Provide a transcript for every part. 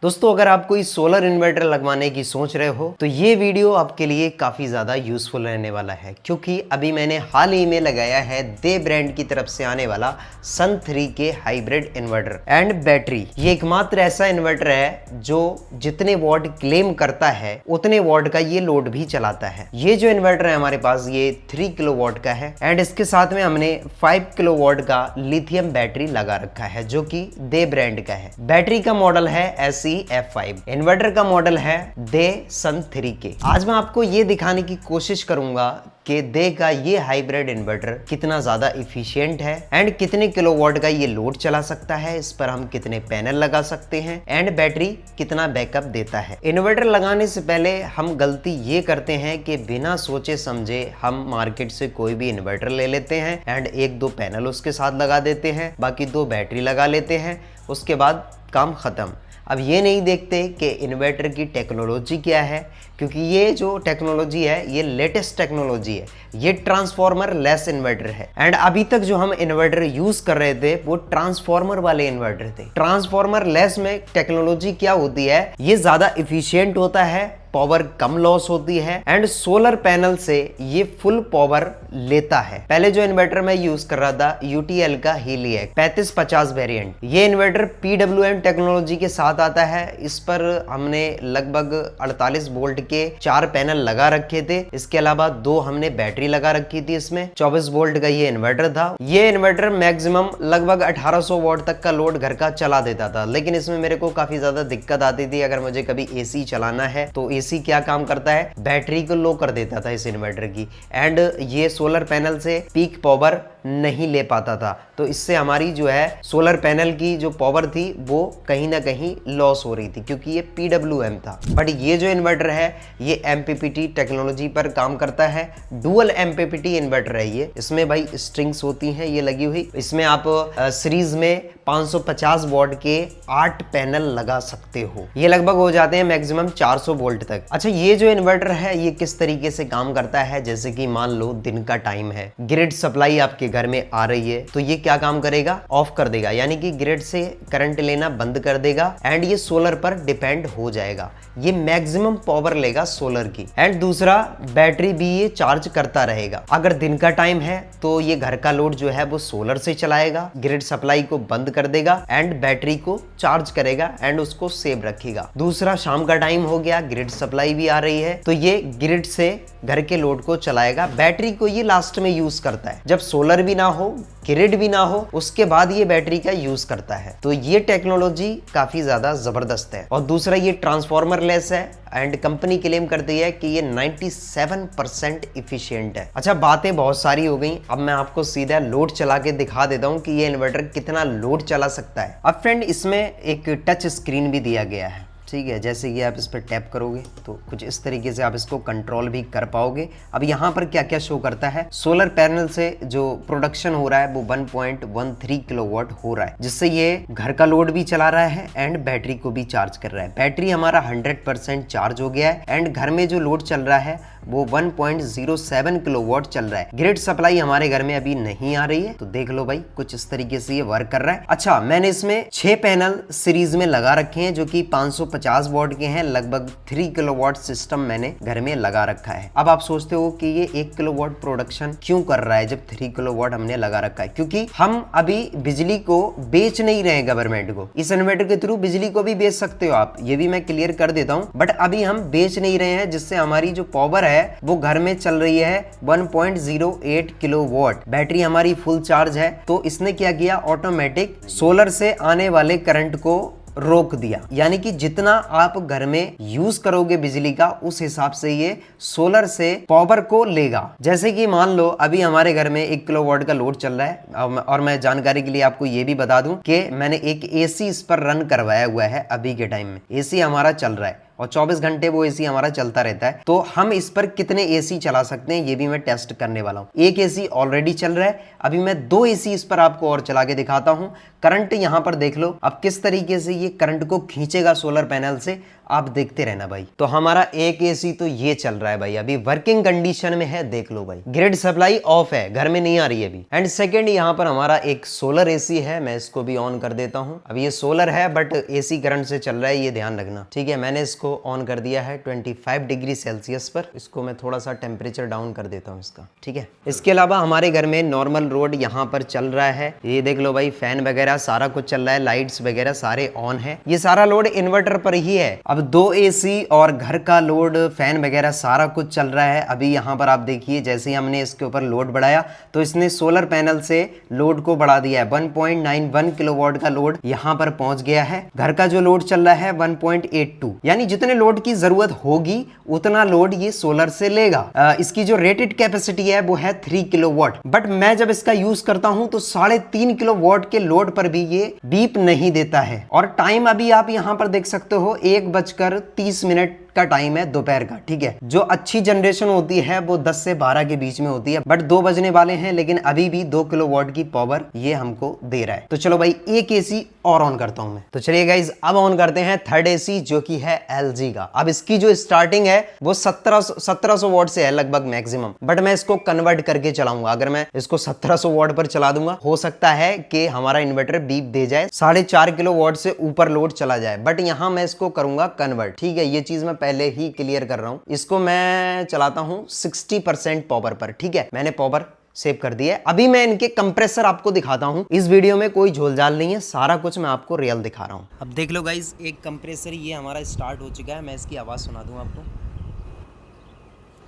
दोस्तों अगर आप कोई सोलर इन्वर्टर लगवाने की सोच रहे हो तो ये वीडियो आपके लिए काफ़ी ज़्यादा यूज़फुल रहने वाला है, क्योंकि अभी मैंने हाल ही में लगाया है दे ब्रांड की तरफ से आने वाला सन 3 के हाइब्रिड इन्वर्टर एंड बैटरी। ये एकमात्र ऐसा इन्वर्टर है जो जितने वॉट क्लेम करता है उतने वॉट का ये लोड भी चलाता है। ये जो इन्वर्टर है हमारे पास ये 3 किलो वॉट का है एंड इसके साथ में हमने 5 किलो वॉट का लिथियम बैटरी लगा रखा है जो कि दे ब्रांड का है। बैटरी का मॉडल है F5। इन्वर्टर का मॉडल है दे सन 3 के। आज मैं आपको ये दिखाने की कोशिश करूंगा कि दे का ये हाइब्रिड इन्वर्टर कितना ज्यादा इफिशियंट है एंड कितने किलोवाट का ये लोड चला सकता है, इस पर हम कितने पैनल लगा सकते हैं एंड बैटरी कितना बैकअप देता है। इन्वर्टर लगाने से पहले हम गलती ये करते हैं कि बिना सोचे समझे हम मार्केट से कोई भी इन्वर्टर ले लेते हैं एंड एक दो पैनल उसके साथ लगा देते हैं, बाकी दो बैटरी लगा लेते हैं, उसके बाद काम खत्म। अब ये नहीं देखते कि इन्वर्टर की टेक्नोलॉजी क्या है, क्योंकि ये जो टेक्नोलॉजी है ये लेटेस्ट टेक्नोलॉजी है, ये ट्रांसफॉर्मर लेस इन्वर्टर है एंड अभी तक जो हम इन्वर्टर यूज कर रहे थे वो ट्रांसफॉर्मर वाले इन्वर्टर थे। ट्रांसफॉर्मर लेस में टेक्नोलॉजी क्या होती है, ये ज्यादा इफिशियंट होता है, पावर कम लॉस होती है एंड सोलर पैनल से ये फुल पावर लेता है। पहले जो इन्वर्टर मैं यूज कर रहा था UTL का हीलिएक 3550 वेरिएंट, ये इन्वर्टर PWM टेक्नोलॉजी के साथ आता है। इस पर हमने लगभग 48 वोल्ट के 4 पैनल लगा रखे थे, इसके अलावा 2 हमने बैटरी लगा रखी थी। इसमें 24 वोल्ट का ये इन्वर्टर था। ये इन्वर्टर मैक्सिमम लगभग 1800 वॉट तक का लोड घर का चला देता था, लेकिन इसमें मेरे को काफी ज्यादा दिक्कत आती थी। अगर मुझे कभी AC चलाना है तो AC क्या काम करता है, बैटरी को लो कर देता था इस इन्वर्टर की एंड ये सोलर पैनल से पीक पावर नहीं ले पाता था। तो इससे हमारी जो है सोलर पैनल की जो पावर थी वो कहीं ना कहीं लॉस हो रही थी, क्योंकि ये PWM था। बट ये जो इन्वर्टर है ये MPPT टेक्नोलॉजी पर काम करता है। डुअल MPPT इन्वर्टर है ये। इसमें भाई स्ट्रिंग्स होती हैं ये लगी हुई, इसमें आप सीरीज में 550 वॉट के 8 पैनल लगा सकते हो। ये लगभग हो जाते हैं मैक्सिमम 400 वोल्ट तक। अच्छा, ये जो इन्वर्टर है ये किस तरीके से काम करता है, जैसे कि मान लो दिन का टाइम है, ग्रिड सप्लाई आपके घर में आ रही है, तो ये क्या काम करेगा, ऑफ कर देगा, यानी कि ग्रिड से करंट लेना बंद कर देगा एंड ये सोलर पर डिपेंड हो जाएगा। ये मैक्सिमम पावर लेगा सोलर की एंड दूसरा बैटरी भी ये चार्ज करता रहेगा। अगर दिन का टाइम है तो ये घर का लोड जो है वो सोलर से चलाएगा, ग्रिड सप्लाई को बंद कर देगा एंड बैटरी को चार्ज करेगा एंड उसको सेव रखेगा। दूसरा शाम का टाइम हो गया, ग्रिड सप्लाई भी आ रही है, तो ये ग्रिड से घर के लोड को चलाएगा। बैटरी को ये लास्ट में यूज करता है, जब सोलर भी ना हो ग्रिड भी ना हो उसके बाद ये बैटरी का यूज करता है। तो ये टेक्नोलॉजी काफी ज्यादा जबरदस्त है। और दूसरा ये ट्रांसफॉर्मर लेस है एंड कंपनी क्लेम करती है कि ये 97% इफिशियंट है। अच्छा, बातें बहुत सारी हो गई, अब मैं आपको सीधा लोड चला के दिखा देता हूं कि ये इन्वर्टर कितना लोड चला सकता है। अब फ्रेंड इसमें एक टच स्क्रीन भी दिया गया है, ठीक है। जैसे कि आप इस पर टैप करोगे तो कुछ इस तरीके से आप इसको कंट्रोल भी कर पाओगे। अब यहाँ पर क्या क्या शो करता है, सोलर पैनल से जो प्रोडक्शन हो रहा है वो 1.13 किलोवाट हो रहा है, जिससे ये घर का लोड भी चला रहा है एंड बैटरी को भी चार्ज कर रहा है। बैटरी हमारा 100% चार्ज हो गया है एंड घर में जो लोड चल रहा है वो 1.07 किलोवाट चल रहा है। ग्रिड सप्लाई हमारे घर में अभी नहीं आ रही है, तो देख लो भाई कुछ इस तरीके से ये वर्क कर रहा है। अच्छा, मैंने इसमें 6 पैनल सीरीज में लगा रखे हैं जो कि 550 वॉट के हैं। लगभग 3 किलोवाट सिस्टम मैंने घर में लगा रखा है। अब आप सोचते हो कि ये 1 किलोवाट प्रोडक्शन क्यों कर रहा है जब 3 किलोवाट हमने लगा रखा है, क्योंकि हम अभी बिजली को बेच नहीं रहे गवर्नमेंट को। इस इन्वर्टर के थ्रू बिजली को भी बेच सकते हो आप, ये भी मैं क्लियर कर देता हूँ, बट अभी हम बेच नहीं रहे हैं, जिससे हमारी जो पावर है वो घर में चल रही है 1.08 किलोवाट। बैटरी हमारी फुल चार्ज है, तो इसने क्या किया, ऑटोमेटिक सोलर से आने वाले करंट को रोक दिया, यानी कि जितना आप घर में यूज करोगे बिजली का उस हिसाब से ये सोलर से पावर को लेगा। जैसे कि मान लो अभी हमारे घर में 1 किलोवाट का लोड चल रहा है और मैं जानकारी के लिए आपको ये भी बता दूं कि मैंने एक AC इस पर रन करवाया हुआ है। अभी के टाइम में AC हमारा चल रहा है और 24 घंटे वो एसी हमारा चलता रहता है। तो हम इस पर कितने एसी चला सकते हैं ये भी मैं टेस्ट करने वाला हूँ। एक एसी ऑलरेडी चल रहा है, अभी मैं 2 एसी इस पर आपको और चला के दिखाता हूँ। करंट यहाँ पर देख लो अब किस तरीके से ये करंट को खींचेगा सोलर पैनल से, आप देखते रहना भाई। तो हमारा एक एसी तो ये चल रहा है भाई, अभी वर्किंग कंडीशन में है, देख लो भाई। ग्रिड सप्लाई ऑफ है, घर में नहीं आ रही है अभी। एंड सेकंड यहाँ पर हमारा एक सोलर एसी है, मैं इसको भी ऑन कर देता हूँ। अब ये सोलर है बट एसी करंट से चल रहा है, ये ध्यान रखना, ठीक है। मैंने इसको ऑन कर दिया है 25 डिग्री सेल्सियस पर। इसको मैं थोड़ा सा टेम्परेचर डाउन कर देता हूँ इसका, ठीक है। इसके अलावा हमारे घर में नॉर्मल रोड यहाँ पर चल रहा है, ये देख लो भाई। फैन वगैरह सारा कुछ चल रहा है, लाइट्स वगैरह सारे ऑन है। ये सारा लोड इन्वर्टर पर ही है। अब 2 एसी और घर का लोड, फैन वगैरह सारा कुछ चल रहा है। अभी यहाँ पर आप देखिए जैसे ही हमने इसके ऊपर लोड बढ़ाया तो इसने सोलर पैनल से लोड को बढ़ा दिया है। 1.91 किलोवाट का लोड यहाँ पर पहुंच गया है। घर का जो लोड चल रहा है 1.82, यानी जितने लोड की जरूरत होगी उतना लोड ये सोलर से लेगा। इसकी जो रेटेड कैपेसिटी है वो है 3 किलोवाट, बट मैं जब इसका यूज करता हूं तो 3.5 किलोवाट के लोड पर भी ये बीप नहीं देता है। और टाइम अभी आप यहाँ पर देख सकते हो 1:30 का टाइम है दोपहर का, ठीक है। जो अच्छी जनरेशन होती है वो 10 से 12 के बीच में होती है, बट 2 बजने वाले हैं लेकिन अभी भी 2 किलोवाट की पावर ये हमको दे रहा है। तो चलो भाई एक एसी और ऑन करता हूं मैं। तो चलिए गाइज अब ऑन करते हैं थर्ड एसी जो कि है LG का। अब इसकी जो स्टार्टिंग है वो 1700 वाट से है लगभग मैक्सिमम, बट मैं इसको कन्वर्ट करके चलाऊंगा। अगर मैं इसको 1700 वाट पर चला दूंगा हो सकता है कि हमारा इन्वर्टर बीप दे जाए, 4.5 किलोवाट से ऊपर लोड चला जाए, बट यहां मैं इसको करूंगा कन्वर्ट, ठीक है। ये चीज मैं पहले ही क्लियर कर रहा हूं। इसको मैं चलाता हूं 60% पावर पर, ठीक है। मैंने पावर सेव कर दिया है। अभी मैं इनके कंप्रेसर आपको दिखाता हूं। इस वीडियो में कोई झोलझाल नहीं है, सारा कुछ मैं आपको रियल दिखा रहा हूं। अब देख लो गाइस, एक कंप्रेसर ये हमारा स्टार्ट हो चुका है। मैं इसकी आवाज सुना दूं आपको।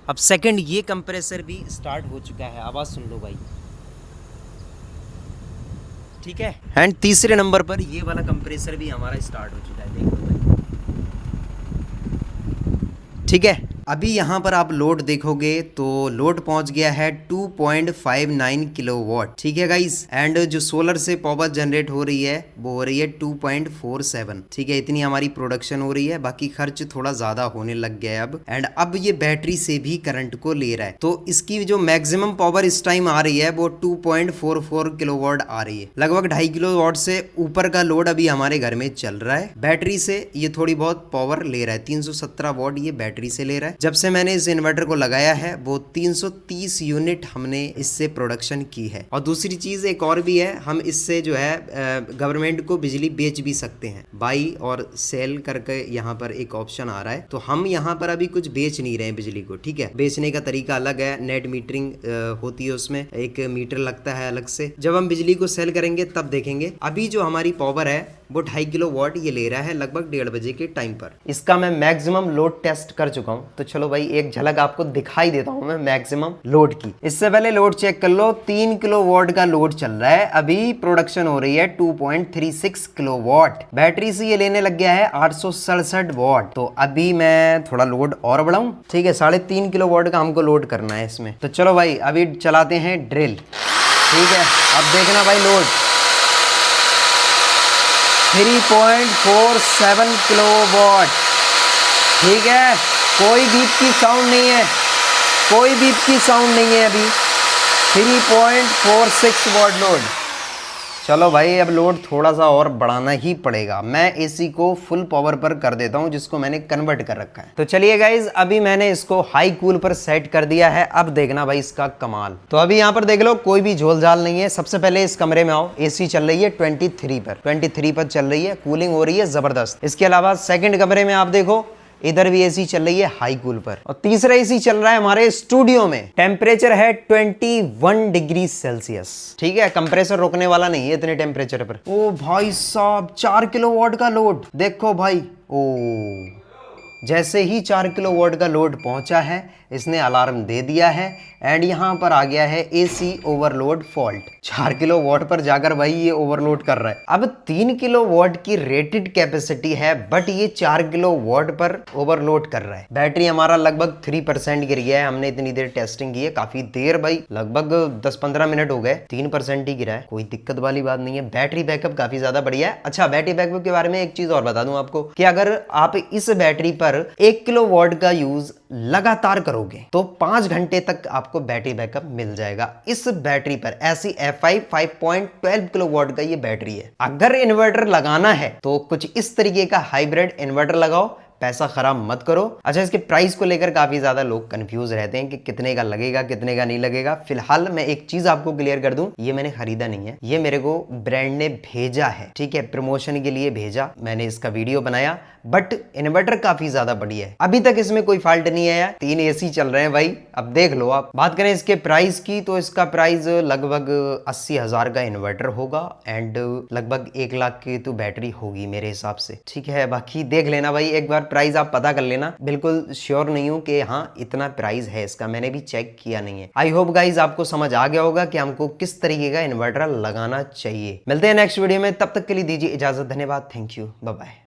अब सेकंड ये कंप्रेसर भी स्टार्ट हो चुका है, आवाज सुन लो भाई, ठीक है। एंड तीसरे नंबर पर ये वाला कंप्रेसर भी हमारा स्टार्ट हो चुका है, देख लो भाई, ठीक है। अभी यहाँ पर आप लोड देखोगे तो लोड पहुंच गया है 2.59 किलोवाट, ठीक है गाइस। एंड जो सोलर से पावर जनरेट हो रही है वो हो रही है 2.47, ठीक है। इतनी हमारी प्रोडक्शन हो रही है, बाकी खर्च थोड़ा ज्यादा होने लग गया है अब। एंड अब ये बैटरी से भी करंट को ले रहा है, तो इसकी जो मैक्सिमम पावर इस टाइम आ रही है वो 2.44 किलोवाट आ रही है। लगभग 2.5 किलोवाट से ऊपर का लोड अभी हमारे घर में चल रहा है। बैटरी से ये थोड़ी बहुत पावर ले रहा है, 317 वाट ये बैटरी से ले रहा है। जब से मैंने इस इन्वर्टर को लगाया है वो 330 यूनिट हमने इससे प्रोडक्शन की है। और दूसरी चीज एक और भी है, हम इससे जो है गवर्नमेंट को बिजली बेच भी सकते हैं। बाई और सेल करके यहाँ पर एक ऑप्शन आ रहा है, तो हम यहाँ पर अभी कुछ बेच नहीं रहे हैं बिजली को, ठीक है। बेचने का तरीका अलग है, नेट मीटरिंग होती है, उसमें एक मीटर लगता है अलग से। जब हम बिजली को सेल करेंगे तब देखेंगे। अभी जो हमारी पावर है वो 2.5 किलोवाट ये ले रहा है लगभग 1:30 बजे के टाइम पर। इसका मैं मैक्सिमम लोड टेस्ट कर चुका हूं, तो चलो भाई एक झलक आपको दिखाई देता हूं मैं मैक्सिमम लोड की। इससे पहले लोड चेक कर लो, 3 किलोवाट का लोड चल रहा है। अभी प्रोडक्शन हो रही है 2.36 किलोवाट। बैटरी से ये लेने लग गया है 867 वाट। तो अभी मैं थोड़ा लोड और बढ़ाऊं, ठीक है। 3.5 किलोवाट का हमको लोड करना है इसमें। तो चलो भाई अभी चलाते हैं ड्रिल, ठीक है। अब देखना भाई लोड 3.47 किलोवाट, ठीक है। कोई बीप की साउंड नहीं है, कोई बीप की साउंड नहीं है अभी। 3.46 वाट लोड। चलो भाई अब लोड थोड़ा सा और बढ़ाना ही पड़ेगा। मैं एसी को फुल पावर पर कर देता हूं, जिसको मैंने कन्वर्ट कर रखा है। तो चलिए गाइज अभी मैंने इसको हाई कूल पर सेट कर दिया है। अब देखना भाई इसका कमाल। तो अभी यहाँ पर देख लो कोई भी झोलझाल नहीं है। सबसे पहले इस कमरे में आओ, एसी चल रही है 23 पर चल रही है, कूलिंग हो रही है जबरदस्त। इसके अलावा सेकंड कमरे में आप देखो, इधर भी एसी चल रही है हाई कूल पर। और तीसरा एसी चल रहा है हमारे स्टूडियो में, टेम्परेचर है 21 डिग्री सेल्सियस, ठीक है। कंप्रेसर रुकने वाला नहीं है इतने टेम्परेचर पर। ओ भाई साहब 4 किलोवाट का लोड देखो भाई। ओ जैसे ही 4 किलोवाट का लोड पहुंचा है इसने अलार्म दे दिया है एंड यहाँ पर आ गया है एसी ओवरलोड फॉल्ट। 4 किलोवाट पर जाकर भाई ये ओवरलोड कर रहा है। अब 3 किलोवाट की रेटेड कैपेसिटी है बट ये 4 किलोवाट पर ओवरलोड कर रहा है। बैटरी हमारा लगभग 3% गिर गया है। हमने इतनी देर टेस्टिंग की है, काफी देर भाई, लगभग 10-15 मिनट हो गए, 3% ही गिरा है। कोई दिक्कत वाली बात नहीं है। बैटरी बैकअप काफी ज्यादा बढ़िया है। अच्छा बैटरी बैकअप के बारे में एक चीज और बता दूं आपको कि अगर आप इस बैटरी पर अगर 1 किलो वॉट का यूज लगातार करोगे तो 5 घंटे तक आपको बैटरी बैकअप मिल जाएगा इस बैटरी पर। ऐसी Fi 5.12 किलो वॉट का ये बैटरी है। अगर इन्वर्टर लगाना है तो कुछ इस तरीके का हाइब्रिड इन्वर्टर लगाओ, पैसा खराब मत करो। अच्छा, इसके प्राइस को लेकर काफी ज्यादा लोग कंफ्यूज रहते हैं कि कितने का लगेगा कितने का नहीं लगेगा। फिलहाल मैं एक चीज आपको क्लियर कर दूं, ये मैंने खरीदा नहीं है, ये मेरे को ब्रांड ने भेजा है, ठीक है, प्रमोशन के लिए भेजा, मैंने इसका वीडियो बनाया। बट इन्वर्टर काफी ज्यादा बढ़िया है, अभी तक इसमें कोई फॉल्ट नहीं आया। 3 AC चल रहे हैं भाई, अब देख लो आप। बात करें इसके प्राइस की तो इसका प्राइस लगभग 80,000 का इन्वर्टर होगा एंड लगभग 1 लाख की तो बैटरी होगी मेरे हिसाब से, ठीक है। बाकी देख लेना भाई, एक बार प्राइस आप पता कर लेना। बिल्कुल श्योर नहीं हूं कि हाँ इतना प्राइस है इसका, मैंने भी चेक किया नहीं है। आई होप गाइज आपको समझ आ गया होगा कि हमको किस तरीके का इन्वर्टर लगाना चाहिए। मिलते हैं नेक्स्ट वीडियो में, तब तक के लिए दीजिए इजाजत। धन्यवाद, थैंक यू, बाय बाय।